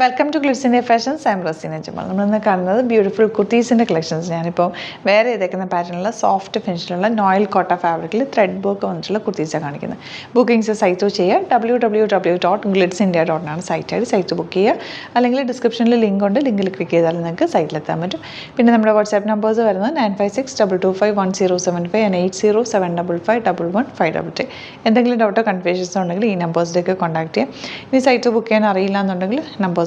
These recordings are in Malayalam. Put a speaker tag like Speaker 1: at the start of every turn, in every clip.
Speaker 1: Welcome to Glitz India fashions. I'm Raseena Jamal. നമ്മളിന്ന് കാണുന്നത് ബ്യൂട്ടിഫുൾ കുർത്തീസിൻ്റെ കളക്ഷൻസ്. ഞാനിപ്പോൾ വേറെ ചെയ്തേക്കുന്ന പാറ്റേണിലുള്ള സോഫ്റ്റ് ഫിനിഷിലുള്ള നോയിൽ കോട്ട ഫാബ്രിക്കിൽ ത്രെഡ് വർക്ക് വന്നിട്ടുള്ള കുർത്തീസാണ് കാണിക്കുന്നത്. ബുക്കിംഗ്സ് സൈറ്റ് ചെയ്യുക www.glitzindia.in ആണ് സൈറ്റ് ബുക്ക് ചെയ്യുക. അല്ലെങ്കിൽ ഡിസ്ക്രിപ്ഷനിൽ ലിങ്ക് ഉണ്ട്, ലിങ്കിൽ ക്ലിക്ക് ചെയ്താൽ നിങ്ങൾക്ക് സൈറ്റിലെത്താൻ പറ്റും. പിന്നെ നമ്മുടെ വാട്സാപ്പ് നമ്പേഴ്സ് വരുന്നത് 9562251075 and 8075551155. എന്തെങ്കിലും ഡൗട്ടോ കൺഫ്യൂഷൻസോ ഉണ്ടെങ്കിൽ ഈ നമ്പേഴ്സിലേക്ക് കോൺടാക്ട് ചെയ്യാം. ഇനി സൈറ്റ് ബുക്ക് ചെയ്യാൻ അറിയില്ല എന്നുണ്ടെങ്കിൽ നമ്പേഴ്സിലേക്ക്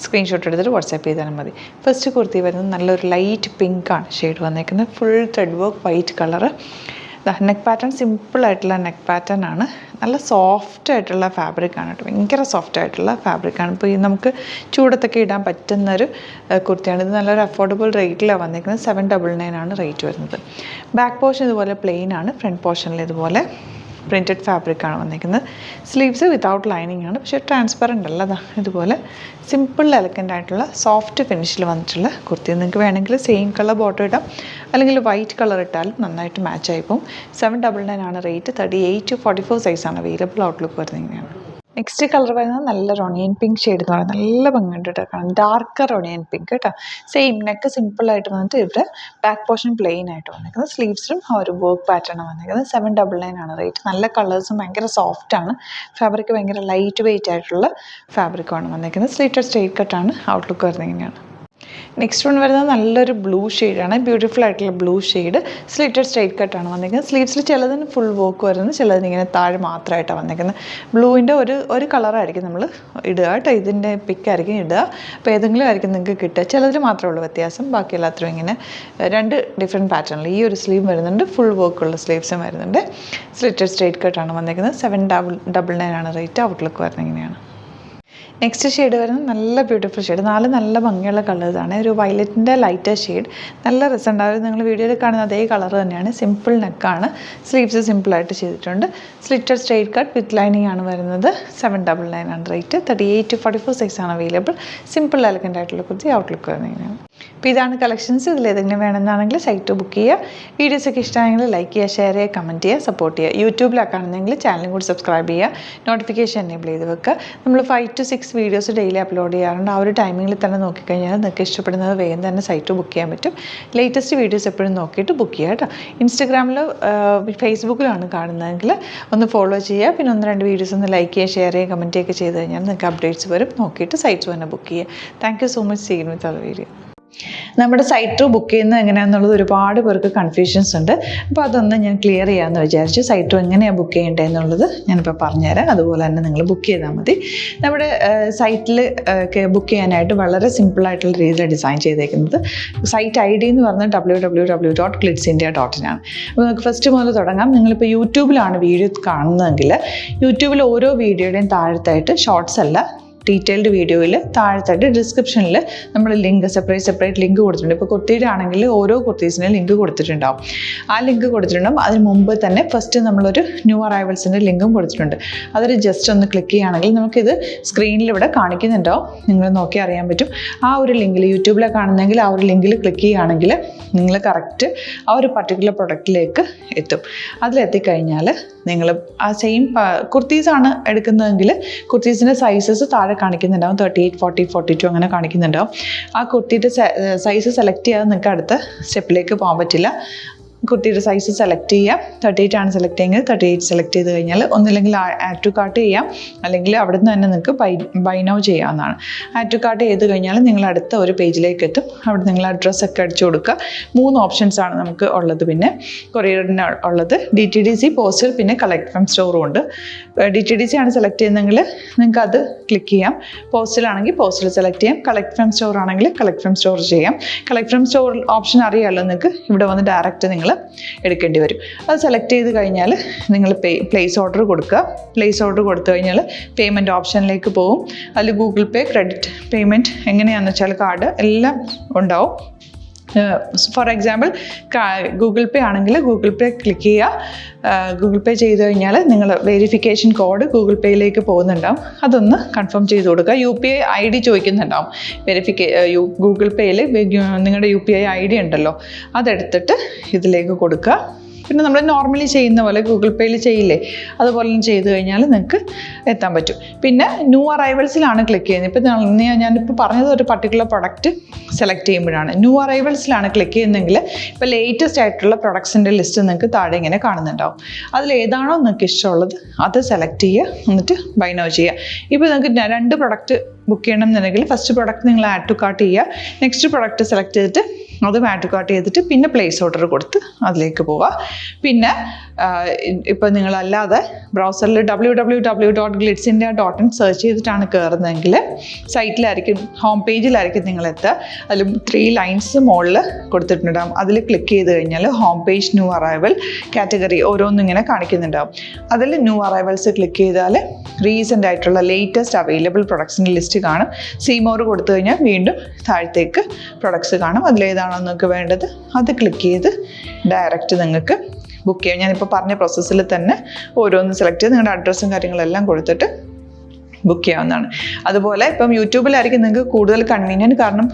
Speaker 1: സ്ക്രീൻഷോട്ട് എടുത്തിട്ട് വാട്സാപ്പ് ചെയ്താലും മതി. ഫസ്റ്റ് കുർത്തി വരുന്നത് നല്ലൊരു ലൈറ്റ് പിങ്കാണ് ഷെയ്ഡ് വന്നേക്കുന്നത്. Full thread work white colour. Neck pattern സിമ്പിളായിട്ടുള്ള നെക്ക് പാറ്റേൺ ആണ്. നല്ല സോഫ്റ്റ് ആയിട്ടുള്ള ഫാബ്രിക്കാണ് കേട്ടോ, ഭയങ്കര സോഫ്റ്റ് ആയിട്ടുള്ള ഫാബ്രിക്കാണ്. ഇപ്പോൾ ഈ നമുക്ക് ചൂടത്തൊക്കെ ഇടാൻ പറ്റുന്നൊരു കുർത്തിയാണ്. ഇത് നല്ലൊരു അഫോർഡബിൾ റേറ്റിലാണ് വന്നിരിക്കുന്നത്. 799 ആണ് റേറ്റ് വരുന്നത്. ബാക്ക് പോർഷൻ ഇതുപോലെ പ്ലെയിൻ ആണ്. ഫ്രണ്ട് പോർഷനിൽ ഇതുപോലെ പ്രിൻറ്റഡ് ഫാബ്രിക്കാണ് വന്നിരിക്കുന്നത്. സ്ലീവ്സ് വിത്തൗട്ട് ലൈനിങ് ആണ്, പക്ഷേ ട്രാൻസ്പെറൻ്റ് അല്ല. ഇതുപോലെ സിമ്പിൾ എലഗൻ്റ് ആയിട്ടുള്ള സോഫ്റ്റ് ഫിനിഷിൽ വന്നിട്ടുള്ള കുർത്തി. നിങ്ങൾക്ക് വേണമെങ്കിൽ സെയിം കളർ ബോട്ടം ഇടാം, അല്ലെങ്കിൽ വൈറ്റ് കളർ ഇട്ടാലും നന്നായിട്ട് മാച്ച് ആയിപ്പോൾ. 799 ആണ് റേറ്റ്. 38 to 44 സൈസാണ് അവൈലബിൾ. ഔട്ട്ലുക്ക് വരുന്നത് ഇങ്ങനെയാണ്. നെക്സ്റ്റ് കളർ വരുന്നത് നല്ലൊരു ഒണിയൻ പിങ്ക് ഷെയ്ഡ് എന്ന് പറയുന്നത് നല്ല ഭംഗിയുണ്ട് കേട്ടോ കാണാൻ. ഡാർക്കർ ഒണിയൻ പിങ്ക് കേട്ടോ. സെയിം നെക്ക് സിമ്പിളായിട്ട് വന്നിട്ട് ഇവിടെ ബാക്ക് പോർഷൻ പ്ലെയിൻ ആയിട്ട് വന്നിരിക്കുന്നത്. സ്ലീവ്സിലും ആ ഒരു വർക്ക് പാറ്റേൺ വന്നിരിക്കുന്നത്. 799 ആണ് റേറ്റ്. നല്ല കളേഴ്സും ഭയങ്കര സോഫ്റ്റ് ആണ്. ഫാബ്രിക് ഭയങ്കര ലൈറ്റ് വെയിറ്റ് ആയിട്ടുള്ള ഫാബ്രിക്കാണ് വന്നിരിക്കുന്നത്. സ്ലീറ്റഡ് സ്ട്രെയിറ്റ് കട്ടാണ്. ഔട്ട്ലുക്ക് വരുന്നത് ഇങ്ങനെയാണ്. നെക്സ്റ്റ് വൺ വരുന്നത് നല്ലൊരു ബ്ലൂ ഷെയ്ഡാണ്. ബ്യൂട്ടിഫുൾ ആയിട്ടുള്ള ബ്ലൂ ഷെയ്ഡ്. സ്ലിറ്റഡ് സ്ട്രെയിറ്റ് കട്ടാണ് വന്നിരിക്കുന്നത്. സ്ലീവ്സിൽ ചിലതിന് ഫുൾ വർക്ക് വരുന്നത്, ചിലതിന് ഇങ്ങനെ താഴെ മാത്രമായിട്ടാണ് വന്നിരിക്കുന്നത്. ബ്ലൂവിൻ്റെ ഒരു കളറായിരിക്കും നമ്മൾ ഇടുക കേട്ടോ. ഇതിൻ്റെ പിക്കായിരിക്കും ഇടുക. അപ്പോൾ ഏതെങ്കിലും ആയിരിക്കും നിങ്ങൾക്ക് കിട്ടുക. ചിലതിൽ മാത്രമേ ഉള്ളൂ വ്യത്യാസം. ബാക്കി എല്ലാത്തിലും ഇങ്ങനെ രണ്ട് ഡിഫറെൻറ്റ് പാറ്റേണിൽ ഈ ഒരു സ്ലീവ് വരുന്നുണ്ട്. ഫുൾ വർക്കുള്ള സ്ലീവ്സും വരുന്നുണ്ട്. സ്ലിറ്റഡ് സ്ട്രെയിറ്റ് കട്ടാണ് വന്നിരിക്കുന്നത്. 799 ആണ് റേറ്റ്. ഔട്ട്ലുക്ക് വരുന്നത് ഇങ്ങനെയാണ്. നെക്സ്റ്റ് ഷെയ്ഡ് വരുന്നത് നല്ല ബ്യൂട്ടിഫുൾ ഷെയ്ഡ്. നല്ല ഭംഗിയുള്ള കളേഴ്സാണ്. ഒരു വയലറ്റിൻ്റെ ലൈറ്റർ ഷെയ്ഡ്. നല്ല രസമുണ്ടാവും. നിങ്ങൾ വീഡിയോയിൽ കാണുന്ന അതേ കളർ തന്നെയാണ്. സിമ്പിൾ നെക്കാണ്. സ്ലീവ്സ് സിമ്പിളായിട്ട് ചെയ്തിട്ടുണ്ട്. Slitted straight cut with lining ആണ് വരുന്നത്. 799 ആണ് റേറ്റ്. 38 to 44 സൈസാണ് അവൈലബിൾ. സിമ്പിൾ എലഗൻ്റ് ആയിട്ടുള്ള കുർത്തി. ഔട്ട്ലുക്ക് വരുന്നതിനാണ്. അപ്പോൾ ഇതാണ് കളക്ഷൻസ്. ഇതിലേതെങ്കിലും വേണമെന്നാണെങ്കിൽ സൈറ്റ് ബുക്ക് ചെയ്യുക. വീഡിയോസൊക്കെ ഇഷ്ടമായെങ്കിൽ ലൈക്ക് ചെയ്യുക, ഷെയർ ചെയ്യുക, കമൻറ്റ് ചെയ്യുക, സപ്പോർട്ട് ചെയ്യുക. യൂട്യൂബിലാണ് കാണുന്നതെങ്കിൽ ചാനലും കൂടി സബ്സ്ക്രൈബ് ചെയ്യുക. നോട്ടിഫിക്കേഷൻ എനേബിൾ ചെയ്ത് വെക്കുക. നമ്മൾ 5 to 6 വീഡിയോസ് ഡെയിലി അപ്ലോഡ് ചെയ്യാറുണ്ട്. ആ ഒരു ടൈമിങ്ങിൽ തന്നെ നോക്കിക്കഴിഞ്ഞാൽ നിങ്ങൾക്ക് ഇഷ്ടപ്പെടുന്നത് വേഗം തന്നെ സൈറ്റ് ബുക്ക് ചെയ്യാൻ പറ്റും. ലേറ്റസ്റ്റ് വീഡിയോസ് എപ്പോഴും നോക്കിയിട്ട് ബുക്ക് ചെയ്യുക കേട്ടോ. ഇൻസ്റ്റഗ്രാമിലോ ഫേസ്ബുക്കിലാണ് കാണുന്നതെങ്കിൽ ഒന്ന് ഫോളോ ചെയ്യുക. പിന്നെ 1-2 വീഡിയോസ് ഒന്ന് ലൈക്ക് ചെയ്യുക, ഷെയർ ചെയ്യുക, കമൻറ്റ് ചെയ്യുക ചെയ്ത് കഴിഞ്ഞാൽ നിങ്ങൾക്ക് അപ്ഡേറ്റ്സ് വരും. നോക്കിയിട്ട് സൈറ്റ്സ് തന്നെ ബുക്ക് ചെയ്യുക. Thank you so much. See you with other video. നമ്മുടെ സൈറ്റ് ബുക്ക് ചെയ്യുന്നത് എങ്ങനെയാണെന്നുള്ളത് ഒരുപാട് പേർക്ക് കൺഫ്യൂഷൻസ് ഉണ്ട്. അപ്പോൾ അതൊന്ന് ഞാൻ ക്ലിയർ ചെയ്യാമെന്ന് വിചാരിച്ചു. സൈറ്റ് എങ്ങനെയാണ് ബുക്ക് ചെയ്യേണ്ടത് എന്നുള്ളത് ഞാനിപ്പോൾ പറഞ്ഞുതരാം. അതുപോലെ തന്നെ നിങ്ങൾ ബുക്ക് ചെയ്താൽ മതി. നമ്മുടെ സൈറ്റിൽ ബുക്ക് ചെയ്യാനായിട്ട് വളരെ സിമ്പിളായിട്ടുള്ള രീതിയിൽ ഡിസൈൻ ചെയ്തേക്കുന്നത്. സൈറ്റ് ID എന്ന് പറഞ്ഞാൽ www.glitzindia.in ആണ്. അപ്പോൾ നമുക്ക് ഫസ്റ്റ് മുതൽ തുടങ്ങാം. നിങ്ങളിപ്പോൾ യൂട്യൂബിലാണ് വീഡിയോ കാണുന്നതെങ്കിൽ യൂട്യൂബിൽ ഓരോ വീഡിയോയുടെയും താഴത്തായിട്ട് ഷോർട്സ് അല്ല, ഡീറ്റെയിൽഡ് വീഡിയോയിൽ താഴത്തായിട്ട് ഡിസ്ക്രിപ്ഷനിൽ നമ്മൾ ലിങ്ക് സെപ്പറേറ്റ് ലിങ്ക് കൊടുത്തിട്ടുണ്ട്. ഇപ്പോൾ കുർത്തിയുടെ ആണെങ്കിൽ ഓരോ കുർത്തീസിനും ലിങ്ക് കൊടുത്തിട്ടുണ്ടാവും. ആ ലിങ്ക് കൊടുത്തിട്ടുണ്ടാവും. അതിന് മുമ്പ് തന്നെ ഫസ്റ്റ് നമ്മളൊരു ന്യൂ അറൈവൽസിൻ്റെ ലിങ്കും കൊടുത്തിട്ടുണ്ട്. അതിൽ ജസ്റ്റ് ഒന്ന് ക്ലിക്ക് ചെയ്യുകയാണെങ്കിൽ നമുക്കിത് സ്ക്രീനിൽ ഇവിടെ കാണിക്കുന്നുണ്ടാവും. നിങ്ങൾ നോക്കി അറിയാൻ പറ്റും. ആ ഒരു ലിങ്കിൽ യൂട്യൂബിലാണ് കാണുന്നതെങ്കിൽ ആ ഒരു ലിങ്കിൽ ക്ലിക്ക് ചെയ്യുകയാണെങ്കിൽ നിങ്ങൾ കറക്റ്റ് ആ ഒരു പർട്ടിക്കുലർ പ്രൊഡക്റ്റിലേക്ക് എത്തും. അതിലെത്തിക്കഴിഞ്ഞാൽ നിങ്ങൾ ആ സെയിം കുർത്തീസാണ് എടുക്കുന്നതെങ്കിൽ കുർത്തീസിൻ്റെ സൈസസ് താഴെ കാണിക്കുന്നുണ്ടാവും. 38, 40, 42 അങ്ങനെ കാണിക്കുന്നുണ്ടാവും. ആ കുർത്തിയുടെ സൈസ് സെലക്ട് ചെയ്യാതെ നിങ്ങൾക്ക് അടുത്ത സ്റ്റെപ്പിലേക്ക് പോകാൻ പറ്റില്ല. കുർത്തിയുടെ സൈസ് സെലക്ട് ചെയ്യുക. 38 ആണ് സെലക്ട് ചെയ്യുന്നത്. 38 സെലക്ട് ചെയ്ത് കഴിഞ്ഞാൽ ഒന്നില്ലെങ്കിൽ ആഡ് ടു കാർട്ട് ചെയ്യാം, അല്ലെങ്കിൽ അവിടെ നിന്ന് തന്നെ നിങ്ങൾക്ക് ബൈ നൗ ചെയ്യാവുന്നതാണ്. ആഡ് ടു കാർട്ട് ചെയ്ത് കഴിഞ്ഞാൽ നിങ്ങൾ അടുത്ത ഒരു പേജിലേക്ക് എത്തും. അവിടെ നിങ്ങൾ അഡ്രസ്സൊക്കെ അടിച്ചു കൊടുക്കുക. 3 ഓപ്ഷൻസ് ആണ് നമുക്ക് ഉള്ളത്. പിന്നെ കൊറിയറിന് ഉള്ളത് DTDC, പോസ്റ്റൽ, പിന്നെ കളക്ട് ഫ്രം സ്റ്റോറും ഉണ്ട്. DTDC ആണ് സെലക്ട് ചെയ്യുന്നതെങ്കിൽ നിങ്ങൾക്ക് അത് ക്ലിക്ക് ചെയ്യാം. പോസ്റ്റലാണെങ്കിൽ പോസ്റ്റൽ സെലക്ട് ചെയ്യാം. കളക്ട് ഫ്രം സ്റ്റോർ ആണെങ്കിൽ കളക്ട് ഫ്രം സ്റ്റോർ ചെയ്യാം. കളക്ട് ഫ്രം സ്റ്റോർ ഓപ്ഷൻ അറിയാമല്ലോ നിങ്ങൾക്ക്. ഇവിടെ വന്ന് ഡയറക്റ്റ് നിങ്ങൾ എടുക്കേണ്ടി വരും. അത് സെലക്ട് ചെയ്ത് കഴിഞ്ഞാൽ നിങ്ങൾ പ്ലേസ് ഓർഡർ കൊടുക്കുക. പ്ലേസ് ഓർഡർ കൊടുത്തു കഴിഞ്ഞാൽ പേയ്മെൻറ്റ് ഓപ്ഷനിലേക്ക് പോകും. അതിൽ ഗൂഗിൾ പേ, ക്രെഡിറ്റ് പേയ്മെൻറ്റ് എങ്ങനെയാണെന്ന് വെച്ചാൽ കാർഡ് എല്ലാം ഉണ്ടാവും. ഫോർ എക്സാമ്പിൾ ഗൂഗിൾ പേ ആണെങ്കിൽ ഗൂഗിൾ പേ ക്ലിക്ക് ചെയ്യുക. ഗൂഗിൾ പേ ചെയ്ത് കഴിഞ്ഞാൽ നിങ്ങൾ വെരിഫിക്കേഷൻ കോഡ് ഗൂഗിൾ പേയിലേക്ക് പോകുന്നുണ്ടാവും. അതൊന്ന് കൺഫേം ചെയ്ത് കൊടുക്കുക. UPI ID ചോദിക്കുന്നുണ്ടാവും. ഗൂഗിൾ പേയിൽ നിങ്ങളുടെ UPI ID ഉണ്ടല്ലോ, അതെടുത്തിട്ട് ഇതിലേക്ക് കൊടുക്കുക. പിന്നെ നമ്മൾ നോർമലി ചെയ്യുന്ന പോലെ ഗൂഗിൾ പേയിൽ ചെയ്യില്ലേ, അതുപോലെ ചെയ്ത് കഴിഞ്ഞാൽ നിങ്ങൾക്ക് എത്താൻ പറ്റും. പിന്നെ ന്യൂ അറൈവൽസിലാണ് ക്ലിക്ക് ചെയ്യുന്നത്. ഇപ്പം ഞാനിപ്പോൾ പറഞ്ഞത് ഒരു പർട്ടിക്കുലർ പ്രൊഡക്റ്റ് സെലക്ട് ചെയ്യുമ്പോഴാണ്. ന്യൂ അറൈവൽസിലാണ് ക്ലിക്ക് ചെയ്യുന്നതെങ്കിൽ ഇപ്പോൾ ലേറ്റസ്റ്റ് ആയിട്ടുള്ള പ്രൊഡക്ട്സിൻ്റെ ലിസ്റ്റ് നിങ്ങൾക്ക് താഴെ ഇങ്ങനെ കാണുന്നുണ്ടാവും. അതിലേതാണോ നിങ്ങൾക്ക് ഇഷ്ടമുള്ളത് അത് സെലക്ട് ചെയ്യുക, എന്നിട്ട് ബൈ നൗ ചെയ്യുക. ഇപ്പോൾ നിങ്ങൾക്ക് 2 പ്രൊഡക്റ്റ് ബുക്ക് ചെയ്യണം എന്നുണ്ടെങ്കിൽ ഫസ്റ്റ് പ്രൊഡക്റ്റ് നിങ്ങൾ ആഡ് ടു കാർട്ട് ചെയ്യുക, നെക്സ്റ്റ് പ്രൊഡക്റ്റ് സെലക്ട് ചെയ്തിട്ട് അതും ആഡ് ടു കാർട്ട് ചെയ്തിട്ട് പിന്നെ പ്ലേസ് ഓർഡർ കൊടുത്ത് അതിലേക്ക് പോവുക. പിന്നെ ഇപ്പോൾ നിങ്ങളല്ലാതെ ബ്രൗസറിൽ www.glitzindia.in സെർച്ച് ചെയ്തിട്ടാണ് കയറുന്നതെങ്കിൽ സൈറ്റിലായിരിക്കും, ഹോം പേജിലായിരിക്കും നിങ്ങളെത്തുക. അതിൽ 3 ലൈൻസ് മുകളിൽ കൊടുത്തിട്ടുണ്ടാകും. അതിൽ ക്ലിക്ക് ചെയ്ത് കഴിഞ്ഞാൽ home page new arrival category ഓരോന്നിങ്ങനെ കാണിക്കുന്നുണ്ടാകും. അതിൽ ന്യൂ അറൈവൽസ് ക്ലിക്ക് ചെയ്താൽ റീസെൻ്റ് ആയിട്ടുള്ള ലേറ്റസ്റ്റ് അവൈലബിൾ പ്രൊഡക്ട്സിൻ്റെ ലിസ്റ്റ് കാണും. സീമോർ കൊടുത്തു കഴിഞ്ഞാൽ വീണ്ടും താഴത്തേക്ക് പ്രൊഡക്ട്സ് കാണും. അതിലേതാണോ നിങ്ങൾക്ക് വേണ്ടത് അത് ക്ലിക്ക് ചെയ്ത് ഡയറക്റ്റ് നിങ്ങൾക്ക് ബുക്ക് ചെയ്യാം. ഞാനിപ്പോൾ പറഞ്ഞ പ്രോസസ്സിൽ തന്നെ ഓരോന്ന് സെലക്ട് ചെയ്ത് നിങ്ങളുടെ അഡ്രസ്സും കാര്യങ്ങളെല്ലാം കൊടുത്തിട്ട് ബുക്ക് ചെയ്യാവുന്നതാണ്. അതുപോലെ ഇപ്പം യൂട്യൂബിലായിരിക്കും നിങ്ങൾക്ക് കൂടുതൽ കൺവീനിയൻറ്റ്, കാരണം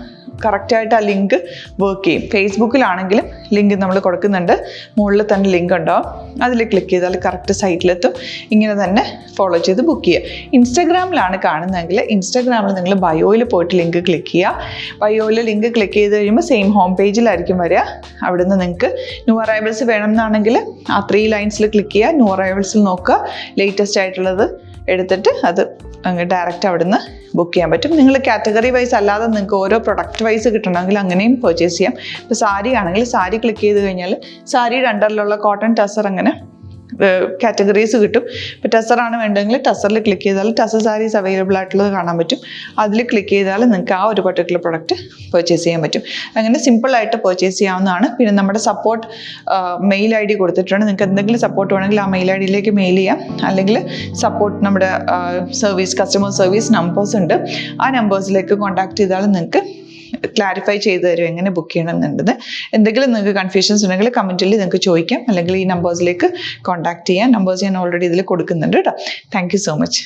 Speaker 1: കറക്റ്റായിട്ട് ആ ലിങ്ക് വർക്ക് ചെയ്യും. ഫേസ്ബുക്കിലാണെങ്കിലും ലിങ്ക് നമ്മൾ കൊടുക്കുന്നുണ്ട്, മുകളിൽ തന്നെ ലിങ്ക് ഉണ്ടാവും. അതിൽ ക്ലിക്ക് ചെയ്താൽ കറക്റ്റ് സൈറ്റിലെത്തും. ഇങ്ങനെ തന്നെ ഫോളോ ചെയ്ത് ബുക്ക് ചെയ്യുക. ഇൻസ്റ്റാഗ്രാമിലാണ് കാണുന്നതെങ്കിൽ ഇൻസ്റ്റാഗ്രാമിൽ നിങ്ങൾ ബയോയിൽ പോയിട്ട് ലിങ്ക് ക്ലിക്ക് ചെയ്യുക. ബയോയിൽ ലിങ്ക് ക്ലിക്ക് ചെയ്ത് കഴിയുമ്പോൾ സെയിം ഹോം പേജിലായിരിക്കും വരിക. അവിടെ നിന്ന് നിങ്ങൾക്ക് ന്യൂ അറൈവൽസ് വേണമെന്നാണെങ്കിൽ ആ 3 ലൈൻസിൽ ക്ലിക്ക് ചെയ്യുക, ന്യൂ അറൈവൽസിൽ നോക്കുക, ലേറ്റസ്റ്റ് ആയിട്ടുള്ളത് എടുത്തിട്ട് അത് അങ്ങ് ഡയറക്റ്റ് അവിടെ നിന്ന് ബുക്ക് ചെയ്യാൻ പറ്റും. നിങ്ങൾ കാറ്റഗറി വൈസ് അല്ലാതെ നിങ്ങൾക്ക് ഓരോ പ്രൊഡക്റ്റ് വൈസ് കിട്ടണമെങ്കിൽ അങ്ങനെയും പർച്ചേസ് ചെയ്യാം. ഇപ്പോൾ സാരി ആണെങ്കിൽ സാരി ക്ലിക്ക് ചെയ്ത് കഴിഞ്ഞാൽ സാരിയുടെ അണ്ടറിലുള്ള കോട്ടൺ ടസർ അങ്ങനെ കാറ്റഗറീസ് കിട്ടും. ഇപ്പോൾ ടസറാണ് വേണ്ടതെങ്കിൽ ടസറിൽ ക്ലിക്ക് ചെയ്താൽ ടസർ സാരീസ് അവൈലബിൾ ആയിട്ടുള്ളത് കാണാൻ പറ്റും. അതിൽ ക്ലിക്ക് ചെയ്താൽ നിങ്ങൾക്ക് ആ ഒരു പർട്ടിക്കുലർ പ്രൊഡക്റ്റ് പർച്ചേസ് ചെയ്യാൻ പറ്റും. അങ്ങനെ സിമ്പിളായിട്ട് പർച്ചേസ് ചെയ്യാവുന്നതാണ്. പിന്നെ നമ്മുടെ സപ്പോർട്ട് മെയിൽ ID കൊടുത്തിട്ടുണ്ട്. നിങ്ങൾക്ക് എന്തെങ്കിലും സപ്പോർട്ട് വേണമെങ്കിൽ ആ മെയിൽ IDയിലേക്ക് മെയിൽ ചെയ്യാം. അല്ലെങ്കിൽ സപ്പോർട്ട് നമ്മുടെ കസ്റ്റമർ സർവീസ് നമ്പേഴ്സ് ഉണ്ട്, ആ നമ്പേഴ്സിലേക്ക് കോൺടാക്ട് ചെയ്താൽ നിങ്ങൾക്ക് ക്ലാരിഫൈ ചെയ്ത് തരും എങ്ങനെ ബുക്ക് ചെയ്യണം എന്നുള്ളത്. എന്തെങ്കിലും നിങ്ങൾക്ക് കൺഫ്യൂഷൻസ് ഉണ്ടെങ്കിൽ കമൻറ്റിൽ നിങ്ങൾക്ക് ചോദിക്കാം, അല്ലെങ്കിൽ ഈ നമ്പേഴ്സിലേക്ക് കോൺടാക്ട് ചെയ്യാം. നമ്പേഴ്സ് ഞാൻ ഓൾറെഡി ഇതിൽ കൊടുക്കുന്നുണ്ട് കേട്ടോ. Thank you so much.